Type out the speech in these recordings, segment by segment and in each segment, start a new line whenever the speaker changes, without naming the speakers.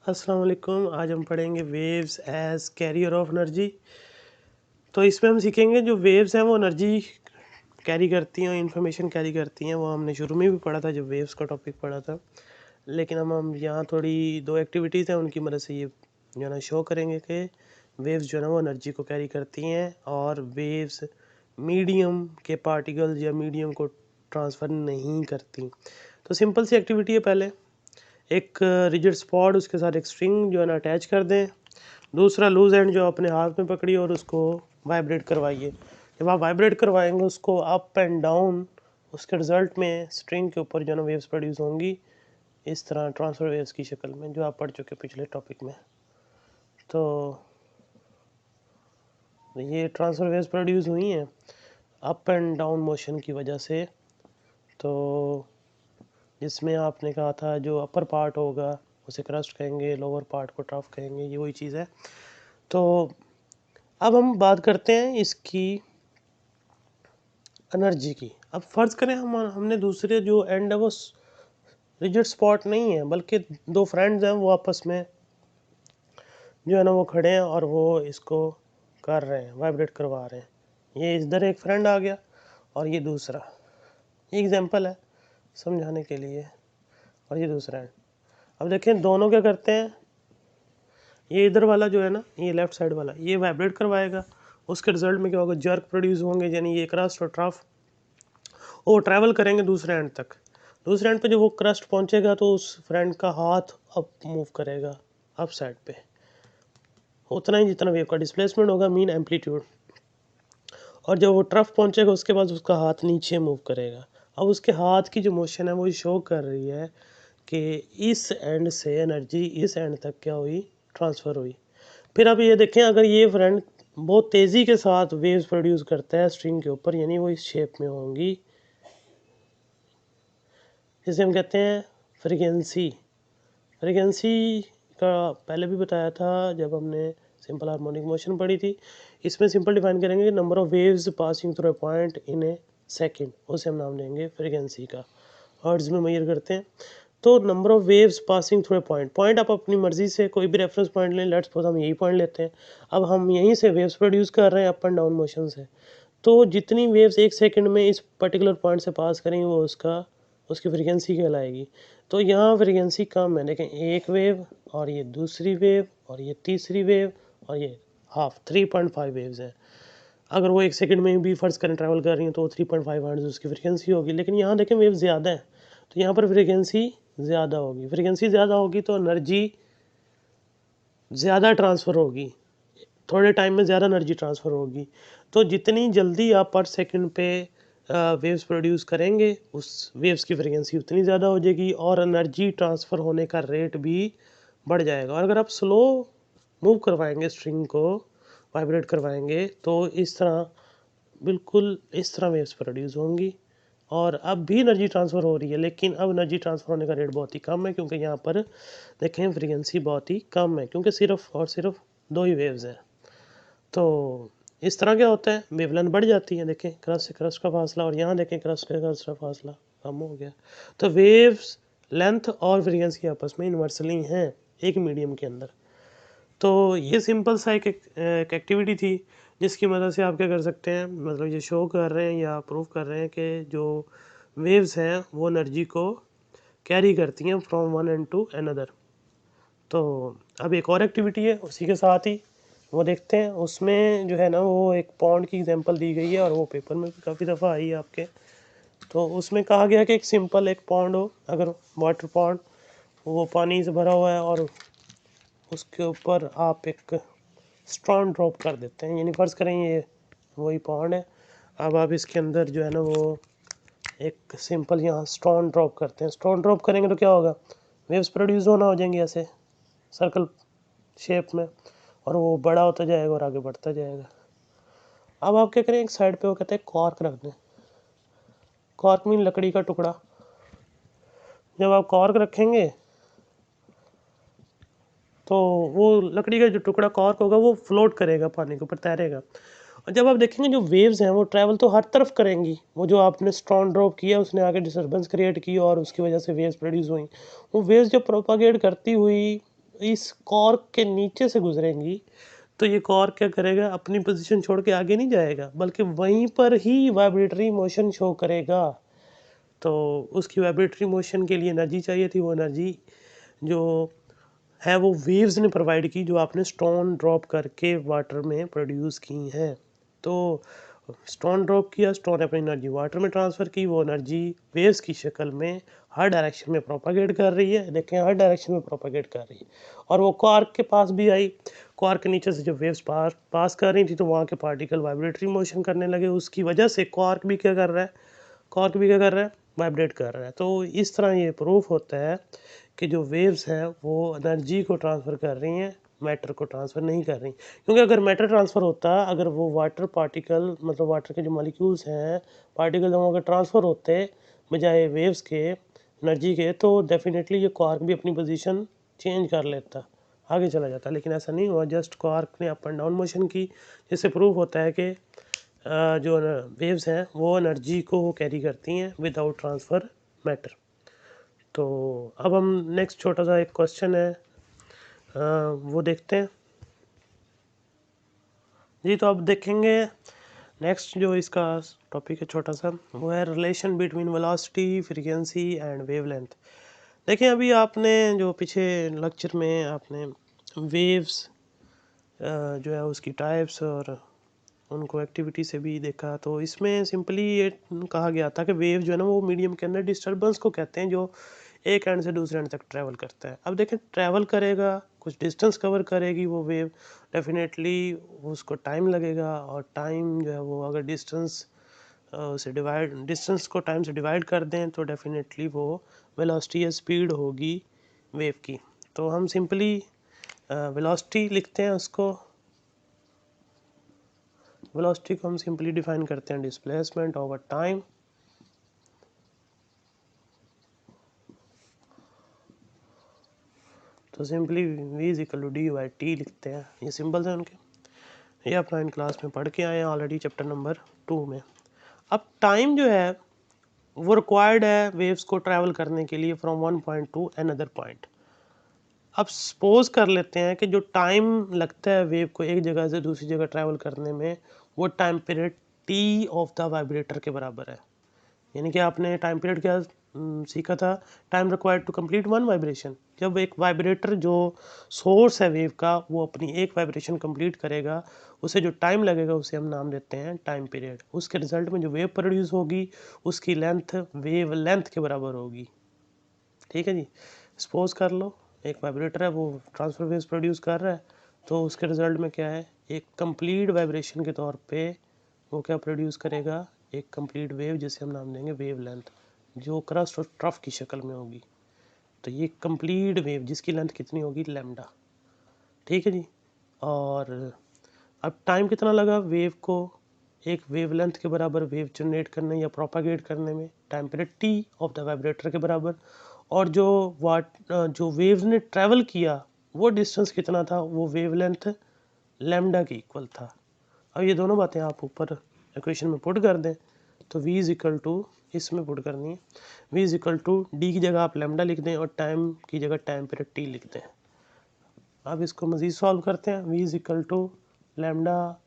अस्सलाम वालेकुम। आज हम पढ़ेंगे waves as carrier of energy. तो इसमें हम सीखेंगे जो वेव्स हैं वो एनर्जी कैरी करती हैं, इंफॉर्मेशन कैरी करती हैं। वो हमने शुरू में भी पढ़ा था जब वेव्स का टॉपिक पढ़ा था। लेकिन हम यहाँ थोड़ी दो एक्टिविटीज़ हैं उनकी मदद से ये जो है ना शो करेंगे कि वेव्स जो है ना वो एनर्जी को कैरी करती हैं और वेव्स मीडियम के पार्टिकल्स या मीडियम को ट्रांसफ़र नहीं करती। तो सिंपल सी एक्टिविटी है। पहले एक रिजिड स्पॉट उसके साथ एक स्ट्रिंग जो है ना अटैच कर दें। दूसरा लूज एंड जो अपने हाथ में पकड़िए और उसको वाइब्रेट करवाइए। जब आप वाइब्रेट करवाएंगे उसको अप एंड डाउन, उसके रिजल्ट में स्ट्रिंग के ऊपर जो है ना वेव्स प्रोड्यूस होंगी इस तरह ट्रांसफर वेव्स की शक्ल में, जो आप पढ़ चुके पिछले टॉपिक में। तो ये ट्रांसफर वेव्स प्रोड्यूस हुई हैं अप एंड डाउन मोशन की वजह से। तो जिसमें आपने कहा था जो अपर पार्ट होगा उसे क्रस्ट कहेंगे, लोअर पार्ट को ट्रफ कहेंगे, ये वही चीज़ है। तो अब हम बात करते हैं इसकी एनर्जी की। अब फ़र्ज़ करें हमने दूसरे जो एंड है वो रिजिड स्पॉट नहीं है, बल्कि दो फ्रेंड्स हैं वो आपस में जो है ना वो खड़े हैं और वो इसको कर रहे हैं, वाइब्रेट करवा रहे हैं। ये इधर एक फ्रेंड आ गया और ये दूसरा। ये एग्जांपल है समझाने के लिए। और ये दूसरा है। अब देखें दोनों क्या करते हैं। ये इधर वाला जो है ना, ये लेफ्ट साइड वाला, ये वाइब्रेट करवाएगा। उसके रिजल्ट में क्या होगा, जर्क प्रोड्यूस होंगे, यानी ये क्रस्ट और ट्रफ वो ट्रैवल करेंगे दूसरे एंड तक। दूसरे एंड पे जब वो क्रस्ट पहुंचेगा तो उस फ्रेंड का हाथ अप मूव करेगा, अप साइड पे, उतना ही जितना वेव का डिस्प्लेसमेंट होगा, मीन एम्पलीट्यूड। और जब वो ट्रफ पहुंचेगा उसके बाद उसका हाथ नीचे मूव करेगा। अब उसके हाथ की जो मोशन है वो शो कर रही है कि इस एंड से एनर्जी इस एंड तक क्या हुई, ट्रांसफ़र हुई। फिर अब ये देखें, अगर ये फ्रेंड बहुत तेज़ी के साथ वेव्स प्रोड्यूस करता है स्ट्रिंग के ऊपर, यानी वो इस शेप में होंगी, जिसे हम कहते हैं फ्रीक्वेंसी। फ्रीक्वेंसी का पहले भी बताया था जब हमने सिंपल हार्मोनिक मोशन पढ़ी थी। इसमें सिंपल डिफाइन करेंगे number of waves passing through a point in A second, उसे हम नाम देंगे फ्रीक्वेंसी का। हर्ट्ज में मेजर करते हैं। तो number of waves passing through a point आप अपनी मर्जी से कोई भी रेफरेंस पॉइंट लें। लेट्स सपोज हम यही पॉइंट लेते हैं। अब हम यहीं से वेव्स प्रोड्यूस कर रहे हैं अप एंड डाउन मोशन से। तो जितनी वेव्स एक सेकंड में इस पर्टिकुलर पॉइंट से पास करेंगी वो उसकी फ्रीक्वेंसी कहलाएगी। तो यहाँ फ्रीक्वेंसी कम है, देखें एक वेव और ये दूसरी वेव और ये तीसरी वेव और ये हाफ 3.5 वेव्स हैं। अगर वो एक सेकंड में भी फर्ज करें ट्रैवल कर रही हैं तो 3.5 हर्ट्ज उसकी फ्रीक्वेंसी होगी। लेकिन यहाँ देखें वेव ज़्यादा है तो यहाँ पर फ्रीक्वेंसी ज़्यादा होगी। फ्रीक्वेंसी ज़्यादा होगी तो एनर्जी ज़्यादा ट्रांसफ़र होगी, थोड़े टाइम में ज़्यादा एनर्जी ट्रांसफ़र होगी। तो जितनी जल्दी आप पर सेकंड पे वेव्स प्रोड्यूस करेंगे उस वेव्स की फ्रीक्वेंसी उतनी ज़्यादा हो जाएगी और एनर्जी ट्रांसफ़र होने का रेट भी बढ़ जाएगा। और अगर आप स्लो मूव करवाएंगे स्ट्रिंग को, वाइब्रेट करवाएंगे, तो इस तरह बिल्कुल इस तरह वेव्स प्रोड्यूस होंगी और अब भी एनर्जी ट्रांसफ़र हो रही है। लेकिन अब एनर्जी ट्रांसफ़र होने का रेट बहुत ही कम है, क्योंकि यहाँ पर देखें फ्रीक्वेंसी बहुत ही कम है, क्योंकि सिर्फ और सिर्फ दो ही वेव्स हैं। तो इस तरह क्या होता है, वेवलेंथ बढ़ जाती है। देखें क्रस्ट से क्रस्ट का फासला, और यहाँ देखें क्रस्ट से क्रस्ट का फासला कम हो गया। तो वेव्स लेंथ और फ्रीक्वेंसी आपस में इन्वर्सली हैं एक मीडियम के अंदर। तो ये सिंपल सा एक एक्टिविटी थी जिसकी मदद से आप क्या कर सकते हैं, मतलब ये शो कर रहे हैं या प्रूव कर रहे हैं कि जो वेव्स हैं वो एनर्जी को कैरी करती हैं from one end to another. तो अब एक और एक्टिविटी है उसी के साथ ही वो देखते हैं। उसमें जो है ना वो एक पॉन्ड की एग्जांपल दी गई है और वो पेपर में भी काफ़ी दफ़ा आई है आपके। तो उसमें कहा गया कि एक सिंपल एक पॉन्ड हो, अगर वाटर पॉन्ड, वो पानी से भरा हुआ है और उसके ऊपर आप एक स्ट्रॉन ड्रॉप कर देते हैं, यानी फ़र्ज़ करें ये वही पॉन्ड है। अब आप इसके अंदर जो है ना वो एक सिंपल यहाँ स्ट्रॉन ड्रॉप करते हैं। स्ट्रॉन ड्रॉप करेंगे तो क्या होगा, वेव्स प्रोड्यूस होना हो जाएंगी ऐसे सर्कल शेप में, और वो बड़ा होता जाएगा और आगे बढ़ता जाएगा। अब आप क्या करें, एक साइड पे वो कहते हैं कॉर्क रख दें। कॉर्क मीन लकड़ी का टुकड़ा। जब आप कॉर्क रखेंगे तो वो लकड़ी का जो टुकड़ा कॉर्क होगा वो फ्लोट करेगा, पानी के ऊपर तैरेगा। और जब आप देखेंगे जो वेव्स हैं वो ट्रैवल तो हर तरफ करेंगी। वो जो आपने स्ट्रॉन ड्रॉप किया उसने आगे डिस्टर्बेंस क्रिएट की और उसकी वजह से वेव्स प्रोड्यूस हुई। वो वेव्स जो प्रोपागेट करती हुई इस कॉर्क के नीचे से गुजरेंगी तो ये कॉर्क क्या करेगा, अपनी पोजीशन छोड़ के आगे नहीं जाएगा बल्कि वहीं पर ही वाइब्रेटरी मोशन शो करेगा। तो उसकी वाइब्रेटरी मोशन के लिए एनर्जी चाहिए थी, वो एनर्जी जो है वो वेव्स ने प्रोवाइड की, जो आपने स्टोन ड्रॉप करके वाटर में प्रोड्यूस की हैं। तो स्टोन ड्रॉप किया, स्टोन अपनी एनर्जी वाटर में ट्रांसफ़र की, वो एनर्जी वेव्स की शक्ल में हर डायरेक्शन में प्रोपागेट कर रही है। देखें, हर डायरेक्शन में प्रोपागेट कर रही है और वो क्वार्क के पास भी आई। क्वार्क के नीचे से जब वेव्स पास कर रही थी तो वहाँ के पार्टिकल वाइब्रेटरी मोशन करने लगे। उसकी वजह से क्वार्क भी क्या कर रहा है, वाइब्रेट कर रहा है। तो इस तरह ये प्रूफ होता है कि जो वेव्स हैं वो एनर्जी को ट्रांसफ़र कर रही हैं, मैटर को ट्रांसफ़र नहीं कर रही। क्योंकि अगर मैटर ट्रांसफ़र होता, अगर वो वाटर पार्टिकल मतलब वाटर के जो मॉलिक्यूल्स हैं, पार्टिकल जब अगर ट्रांसफ़र होते बजाय वेव्स के एनर्जी के, तो डेफिनेटली ये क्वार्क भी अपनी पोजीशन चेंज कर लेता, आगे चला जाता। लेकिन ऐसा नहीं हुआ, जस्ट क्वार्क ने अप एंड डाउन मोशन की, जिससे प्रूव होता है कि जो वेव्स हैं वो एनर्जी को कैरी करती हैं विदाउट ट्रांसफ़र मैटर। तो अब हम नेक्स्ट छोटा सा एक क्वेश्चन है वो देखते हैं जी। तो अब देखेंगे नेक्स्ट जो इसका टॉपिक है छोटा सा, वो है relation between velocity, frequency and wavelength. देखिए, अभी आपने जो पीछे लेक्चर में आपने वेव्स जो है उसकी टाइप्स और उनको एक्टिविटी से भी देखा। तो इसमें सिंपली ये कहा गया था कि वेव जो है ना वो मीडियम के अंदर डिस्टर्बेंस को कहते हैं, जो एक एंड से दूसरे एंड तक ट्रैवल करता है। अब देखें, ट्रैवल करेगा, कुछ डिस्टेंस कवर करेगी वो वेव, डेफिनेटली उसको टाइम लगेगा। और टाइम जो है वो अगर डिस्टेंस को टाइम से डिवाइड कर दें तो डेफिनेटली वो वेलोसिटी या स्पीड होगी वेव की। तो हम सिंपली वेलोसिटी लिखते हैं उसको। वेलोसिटी को हम सिंपली डिफाइन करते हैं डिस्प्लेसमेंट ओवर टाइम। तो simply v is equal to d by t लिखते हैं। ये सिंबल्स हैं उनके, ये आप 9 क्लास में पढ़ के आए हैं ऑलरेडी चैप्टर नंबर 2 में। अब टाइम जो है वो रिक्वायर्ड है वेव्स को ट्रैवल करने के लिए from one point two another point. अब सपोज कर लेते हैं कि जो टाइम लगता है वेव को एक जगह से दूसरी जगह ट्रैवल करने में, वो time period T of the vibrator के बराबर है। यानी कि आपने टाइम पीरियड क्या सीखा था, time required to complete one vibration. जब एक वाइब्रेटर जो सोर्स है वेव का वो अपनी एक वाइब्रेशन कंप्लीट करेगा, उसे जो टाइम लगेगा उसे हम नाम देते हैं टाइम पीरियड। उसके रिजल्ट में जो वेव प्रोड्यूस होगी उसकी लेंथ वेव लेंथ के बराबर होगी। ठीक है जी। सपोज कर लो एक वाइब्रेटर है, वो ट्रांसफर वेव्स प्रोड्यूस कर रहा है, तो उसके रिजल्ट में क्या है, एक कंप्लीट वाइब्रेशन के तौर पे वो क्या प्रोड्यूस करेगा, एक कंप्लीट वेव जिसे हम नाम देंगे वेव लेंथ, जो क्रस्ट और ट्रफ की शक्ल में होगी। तो ये कंप्लीट वेव जिसकी लेंथ कितनी होगी, लैम्डा। ठीक है जी। और अब टाइम कितना लगा वेव को एक वेव लेंथ के बराबर वेव जनरेट करने या प्रोपागेट करने में, time period T of the vibrator के बराबर। और जो वेव ने ट्रैवल किया वो डिस्टेंस कितना था, वो वेव लेंथ लैम्डा की इक्वल था। अब ये दोनों बातें आप ऊपर इक्वेशन में पुट कर दें तो v इज इक्वल टू, इसमें पुट करनी है, v is equal to D की जगह आप लैम्डा लिख दें और टाइम की जगह टाइम पीरियड टी लिख दें। अब इसको मज़ीद सॉल्व करते हैं। v is equal to lambda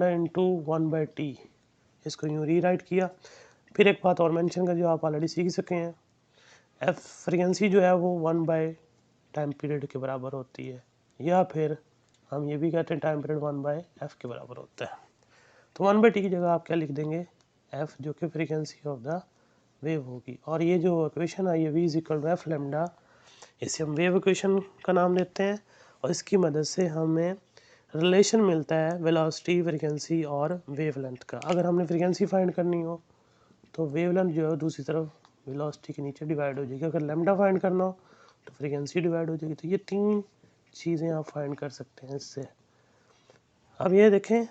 into 1/t, इसको यूँ रीराइट किया। फिर एक बात और मेंशन कर जो आप ऑलरेडी सीख सके हैं, एफ फ्रीक्वेंसी जो है वो 1 टाइम पीरियड के बराबर होती है, या फिर हम ये भी कहते हैं टाइम पीरियड 1/f के बराबर होता है। तो 1/t की जगह आप क्या लिख देंगे, f, जो कि फ्रीक्वेंसी ऑफ द वेव होगी। और ये जो इक्वेशन आई है v is equal to F lambda, इसे हम वेव इक्वेशन का नाम देते हैं। और इसकी मदद से हमें रिलेशन मिलता है वेलोसिटी, फ्रीक्वेंसी और वेवलेंथ का। अगर हमने फ्रीक्वेंसी फाइंड करनी हो तो वेवलेंथ जो है दूसरी तरफ वेलोसिटी के नीचे डिवाइड हो जाएगी। अगर लैम्डा फाइंड करना हो तो फ्रीक्वेंसी डिवाइड हो जाएगी। तो ये तीन चीज़ें आप फाइंड कर सकते हैं इससे। अब ये देखें,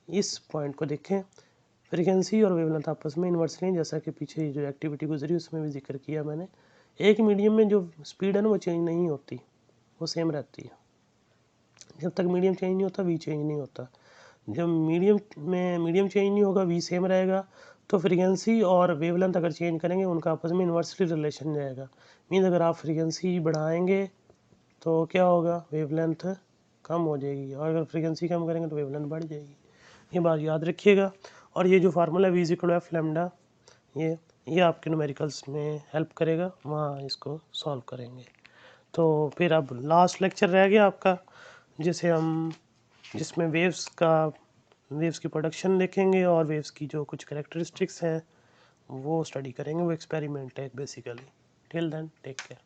इस पॉइंट को देखें, फ्रीक्वेंसी और वेवलेंथ आपस में इन्वर्सली, जैसा कि पीछे जो एक्टिविटी गुजरी उसमें भी जिक्र किया मैंने। एक मीडियम में जो स्पीड है ना वो चेंज नहीं होती, वो सेम रहती है। जब तक मीडियम चेंज नहीं होता वी चेंज नहीं होता। जब मीडियम चेंज नहीं होगा, वी सेम रहेगा, तो फ्रीक्वेंसी और वेवलेंथ अगर चेंज करेंगे उनका आपस में इन्वर्सली रिलेशन रहेगा। मीन्स अगर आप फ्रीक्वेंसी बढ़ाएंगे तो क्या होगा, वेवलेंथ कम हो जाएगी, और अगर फ्रीक्वेंसी कम करेंगे तो वेवलेंथ बढ़ जाएगी। ये बात याद रखिएगा। और ये जो formula v equal F lambda, ये आपके न्यूमेरिकल्स में हेल्प करेगा, वहाँ इसको सॉल्व करेंगे। तो फिर अब लास्ट लेक्चर रह गया आपका, जिसमें वेव्स की प्रोडक्शन देखेंगे और वेव्स की जो कुछ कैरेक्टरिस्टिक्स हैं वो स्टडी करेंगे। वो एक्सपेरिमेंट है basically. Till then take care.